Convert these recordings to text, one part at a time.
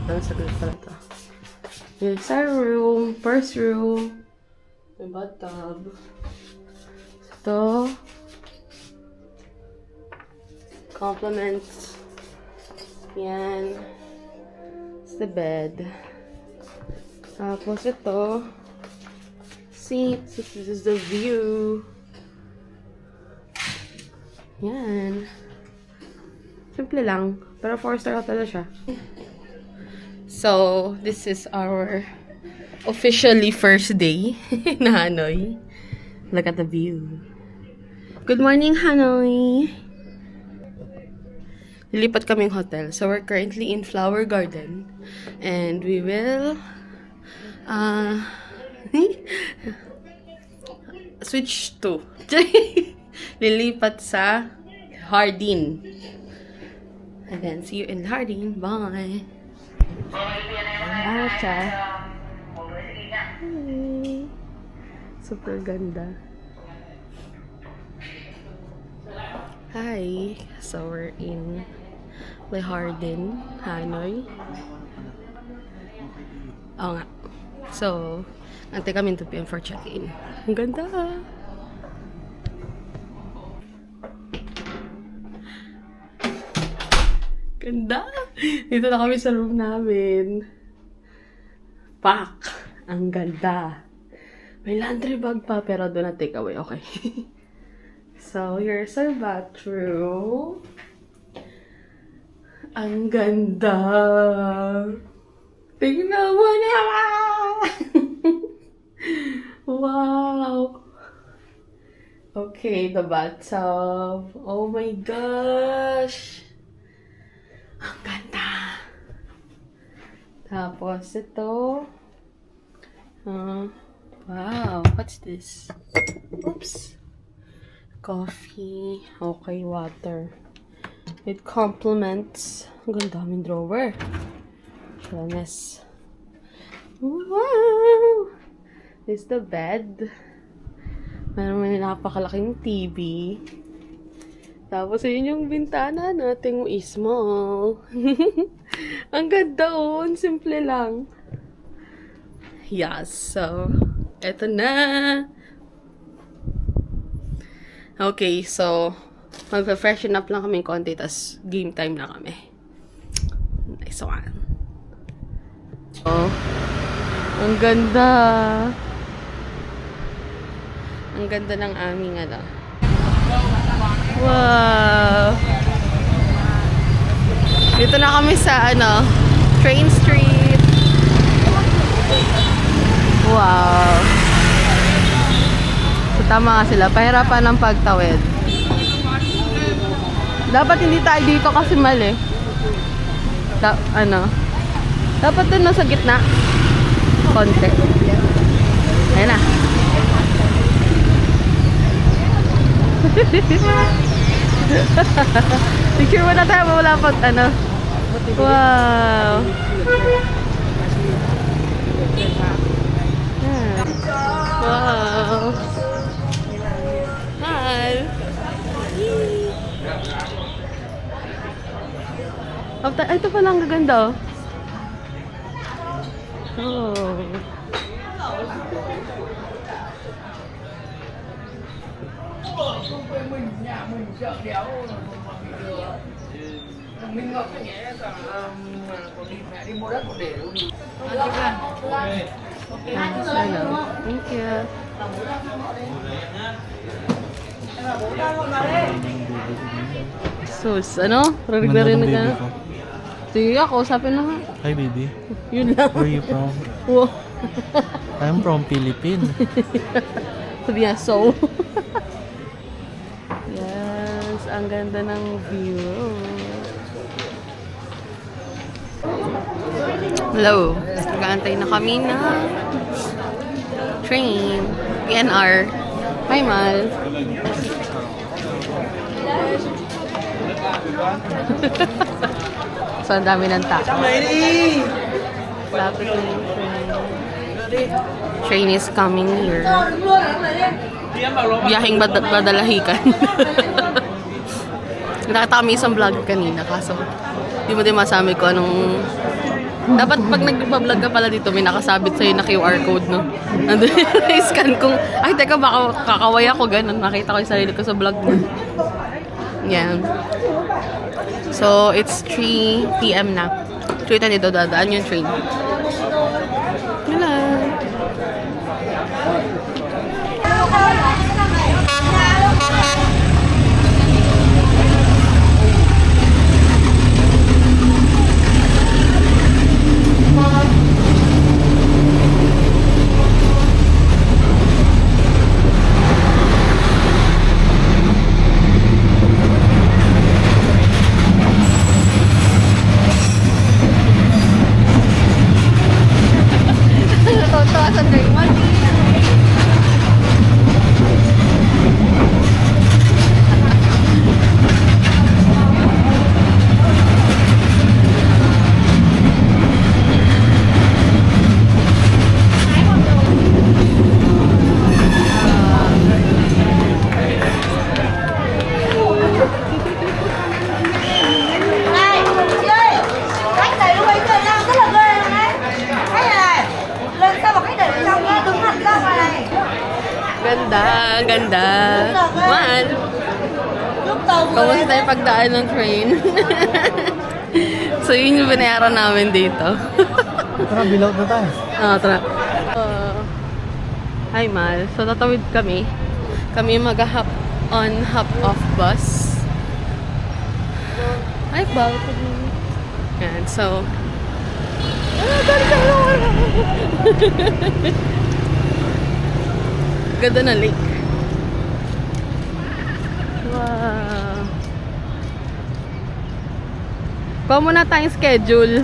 Saglit pala ito. Here's our room. First room. May bathtub. Ito. Compliments. Yan. It's the bed. Tapos ito. Seats. This is the view. Yan. Simple lang. Pero 4-star hotel na siya. So, this is our officially first day na Hanoi. Look at the view. Good morning, Hanoi! Lilipat kaming hotel. So, we're currently in Flower Garden. And we will switch to lilipat sa Hardin. And then, see you in Hardin. Bye! Acha. Super ganda. Hi. So we're in Le Jardin, Hanoi. Oo nga. So, antay kami 2 PM for check-in. Ang ganda. Ganda! Dito na kami sa room namin. Pak! Ang ganda. May laundry bag pa, pero doon na take away. Okay. So, here's our bathroom. Ang ganda! Tingnan mo naman! Wow! Okay, the bathtub. Oh my gosh! Ang ganda! Tapos ito. Wow, what's this? Oops. Coffee. Okay, water. It complements. Ang ganda daming drawer. Shanes. Wow! This is the bed. Meron may napakalaking TV. Tapos, yun yung bintana nating small. Ang ganda on. Simple lang. Yes. So, eto na. Okay. So, magpa-freshen up lang kami konti. Tas, game time na kami. Nice one. Oh. Ang ganda. Ang ganda ng aming ano. Wow! Dito na kami sa ano, Train Street. Wow! So, tama nga sila. Pahirapan ng pagtawid. Dapat hindi tayo dito kasi mali. Dapat dun sa gitna. Konti. Ayan na. Picture mo na tayo, wala pag ano. Wow. Wow. Hi. Ay, ito pala ang gaganda. Oh. Mình sợ đéo mình ngọc cái nhé cả còn đi mẹ đi mua đất còn để đâu đi Thank you. Sus, ano? Rinig na. Sige, kausapin na nga. Hi, baby. Yun lang. Where are you from? Wow. I'm from Philippines. Sabi niya, so. Yes, ang ganda ng view. Hello. Nag-aantay na kami na train. PNR. Hi, Mal. So, ang dami ng tao. Lapit na yung train. Train is coming here. Biyaheng Badalahican. Nakita kami isang vlog kanina, kaso di mo din masabi ko anong Dapat pag nagpa-vlog ka pala dito, may nakasabit sa'yo na QR code, no? Nandun i-scan kung, ay, teka, baka kakaway ako, ganun. Makita ko yung sarili ko sa vlog mo. Yan. So, it's 3 p.m. na. 3:10 dito, dadaan yung train. Hello. Này, chị ơi, khách đẩy lúc ấy thời gian rất là ghê luôn đấy. Khách này, lần sau mà khách đẩy bên trong nhá, đứng hẳn ra ngoài này. Ganda, ganda. Mahal. Lúc tàu vừa Kamusta lên tayo pagdaan ng train? So, yun yung binayaran namin dito. Tara, bilaw na tayo. Tara. Hi, Mal. So, tatawid kami. Kami mag-hop on, hop off bus. Hi, balcony. Yan, so... Ganda na lake. Wow. Kuha muna tayong schedule.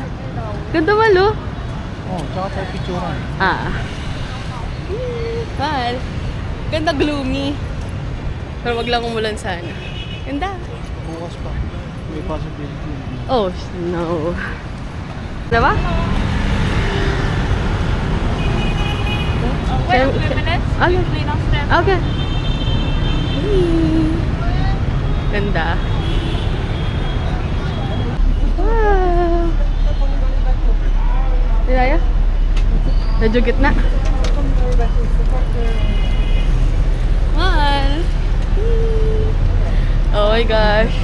Ganda malo. Oh, tsaka tayo picturean. Mahal. Ganda gloomy. Pero wag lang umulan sana. Ganda. Bukas pa. May possibility. Oh, no. Diba? Wait a few minutes. Okay. Clean off them. Okay. Ganda. Wow. Ilaya? Medyo gitna. Mahal. Oh my gosh.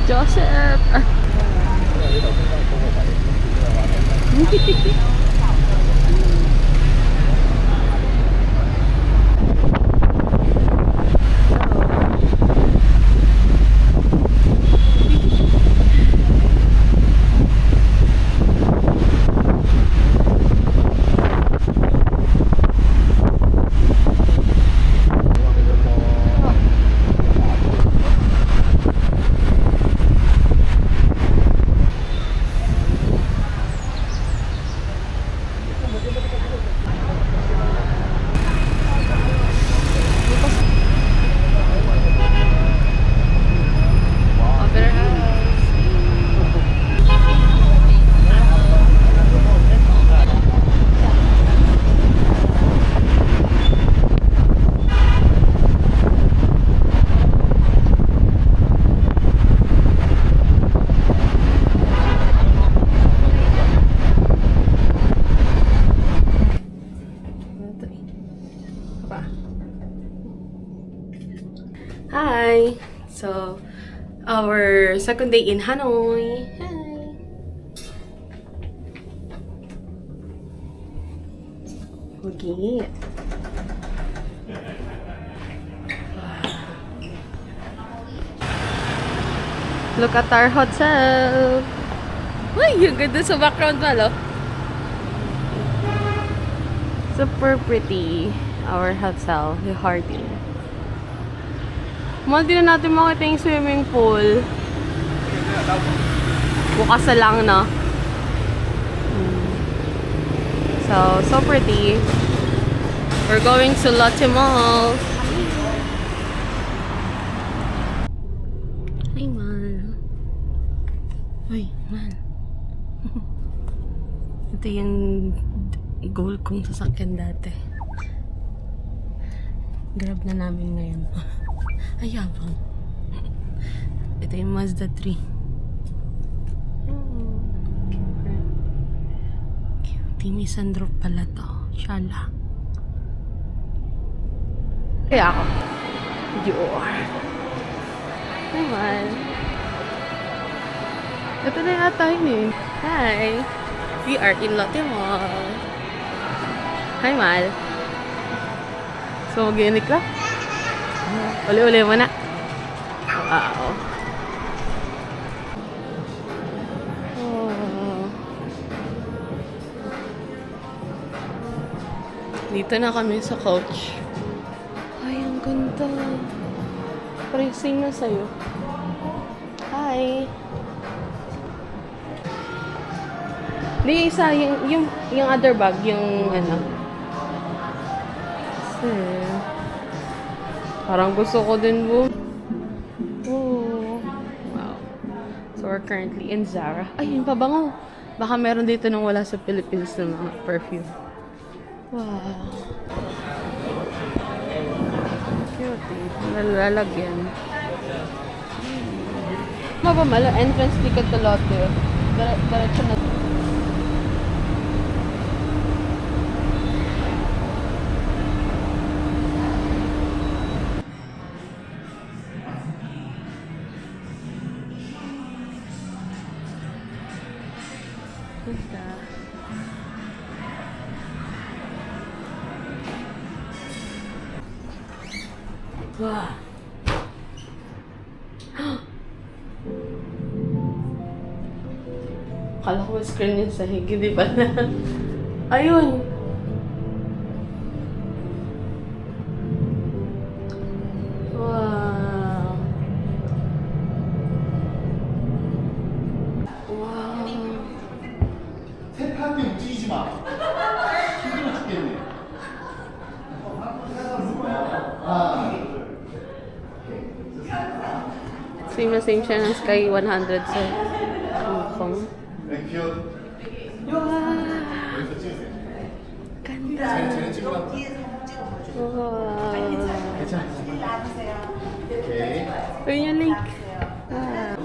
Joseph. Opera House. Hi! So, our second day in Hanoi. Hi! Okay. Look at our hotel! Uy, yung ganda sa background malo. Super pretty. Our hotel, the Harding. Mahal din na natin makita yung swimming pool. Bukas na lang, no? So pretty. We're going to Lotte Mall. Hi, man. Uy, man. Ito yung goal kong sasakyan dati. Grab na namin ngayon. Ayabang. Ito yung Mazda 3. Timmy Sandro pala to. Shala. Kaya ako. Dior. Naman. Ito na yata yun eh. Hi. We are in Lotte Mall. Hi, Mal. So, mag-iinik lang. Uli-uli mo na. Wow. Oh. Dito na kami sa coach. Ay, ang ganda. Pricing na sa'yo. Hi. Hindi, isa, yung other bag, yung ano. Kasi, parang gusto ko din, bu. Oh. Wow. So, we're currently in Zara. Ay, yung pabango. Baka meron dito nang wala sa Philippines na mga perfume. Wow. Cute eh. Nalalagyan. Mabamala, entrance ticket to Lotte. Diretso na. Wow. Akala ko screen yung sahig, hindi ba na? Ayun! Wow! Wow! 세탁기 움직이지 마. 힘들어 죽겠네. Same na same siya ng Sky 100 sa Hong Kong. 귀여워. Wow! 여기서 찍으세요. Ganda! 쟤는 찍으면 Wow! 괜찮아. 오케이. Ayun yung link. Wow!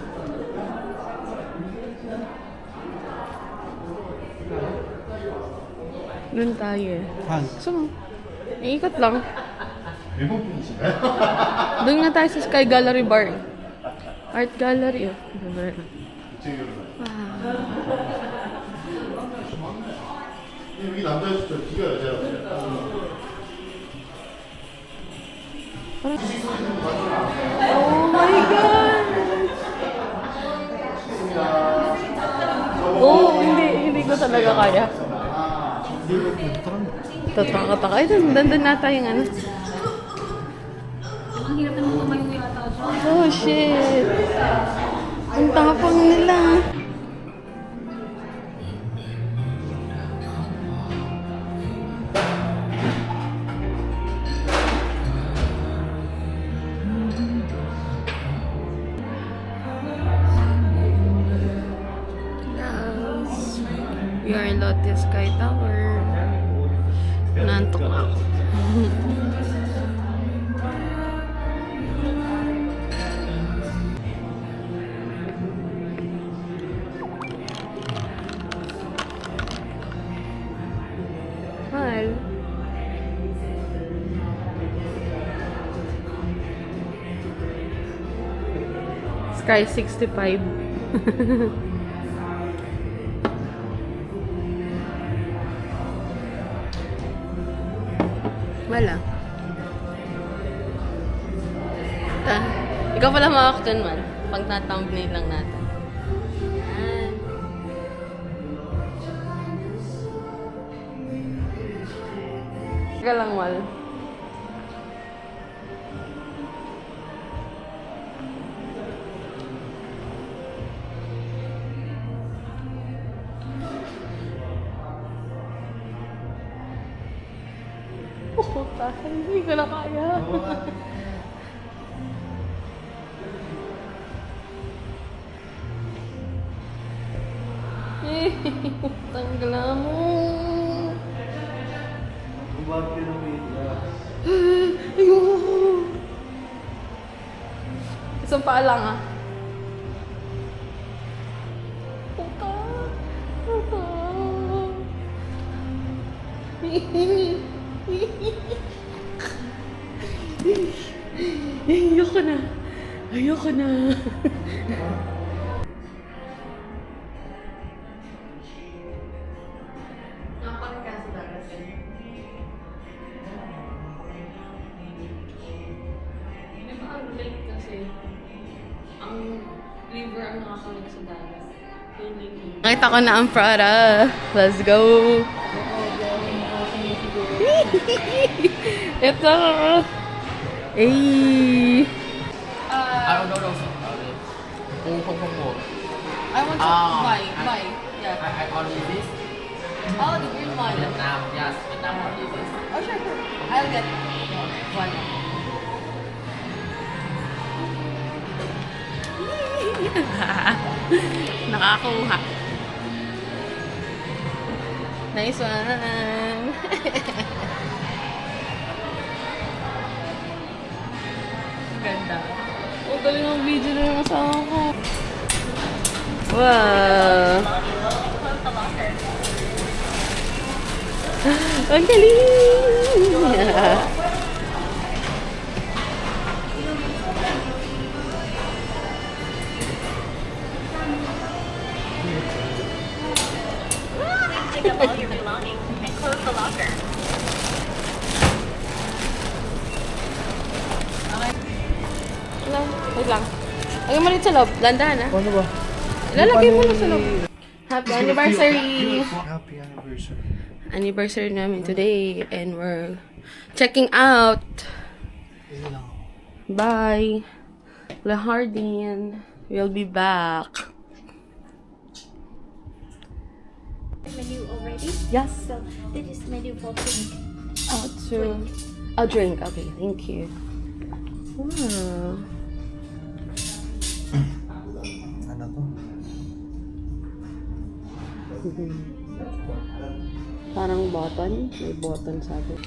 Doon tayo eh. 한. Gusto mo? Iikot lang. 일본 분이신가요? Doon nga tayo sa Sky Gallery Bar. Art Gallery. Oh. 이쪽으로. Wow. 여기 남자였죠. 뒤가 여자였어요. Oh my God! Oh, hindi ko talaga kaya. Tataka-taka. Ay, nandun nata yung ano. Oh, shit. Ang tapang nila. We are in Lotte Sky Tower. Nantok na ako. Mahal. Sky 65. Wala. Ikaw pala mawak dun, man. Pag na-thumbnail lang natin. Yan. Teka lang, Mal. puta. Hindi ko na kaya. Tanggal mo. Ayoko. Isang paa lang ah. Puta. Puta. Ayoko na. Ayoko na. Di ba ang lake kasi ang river ang nakakalag sa dagat. Nakita ko na ang Prada. Let's go! Ito! Ay! No. I want to buy. Yeah. I only this. Oh, the green one. Vietnam, yes, Vietnam only this. Oh, sure. I'll get one. Nakakuha. Nice one. Ganda. Oh, galing ang video na yung asawa ko. Wow. Ang galing! Pick up all your belongings and close the locker. Wait lang. Lagyan mo rin sa loob. Landahan ha. Ano ba? Ilalagay mo na sa loob. Happy anniversary! Happy anniversary. Anniversary namin today. And we're checking out. Hindi lang. Bye! La Hardin. We'll be back. Menu already? Yes. So this is menu for drink. Oh, to... A drink. Okay, thank you. Wow. Ano to? Parang button. May button sabi.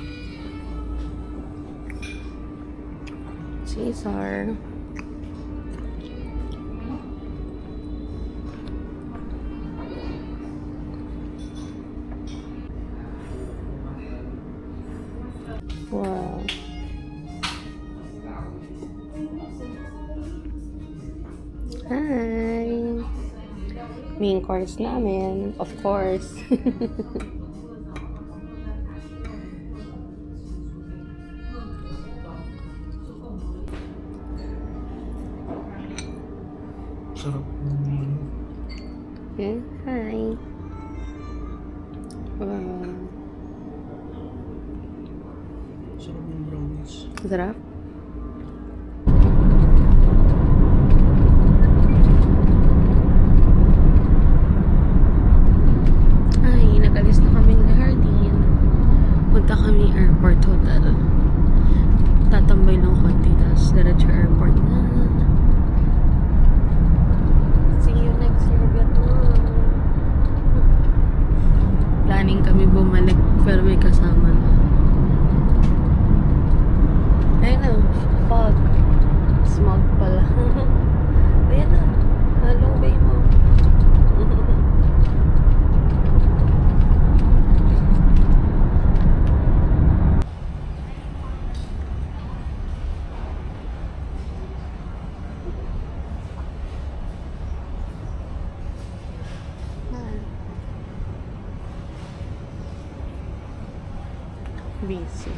Caesar. Wow. Hi! Main course namin, of course. Sarap. Yeah, hi. Wow. Sarap yung brownies. Sarap? Ay, nag-alis na kaming Lahardin. Punta kami airport hotel. Tatambay lang konti, tapos diretso airport na. See you next year, Vietnam. Planning kami bumalik, pero may kasama na. Ayun na, fog. Smog pala. Ayun na, halong bay mo. Busy.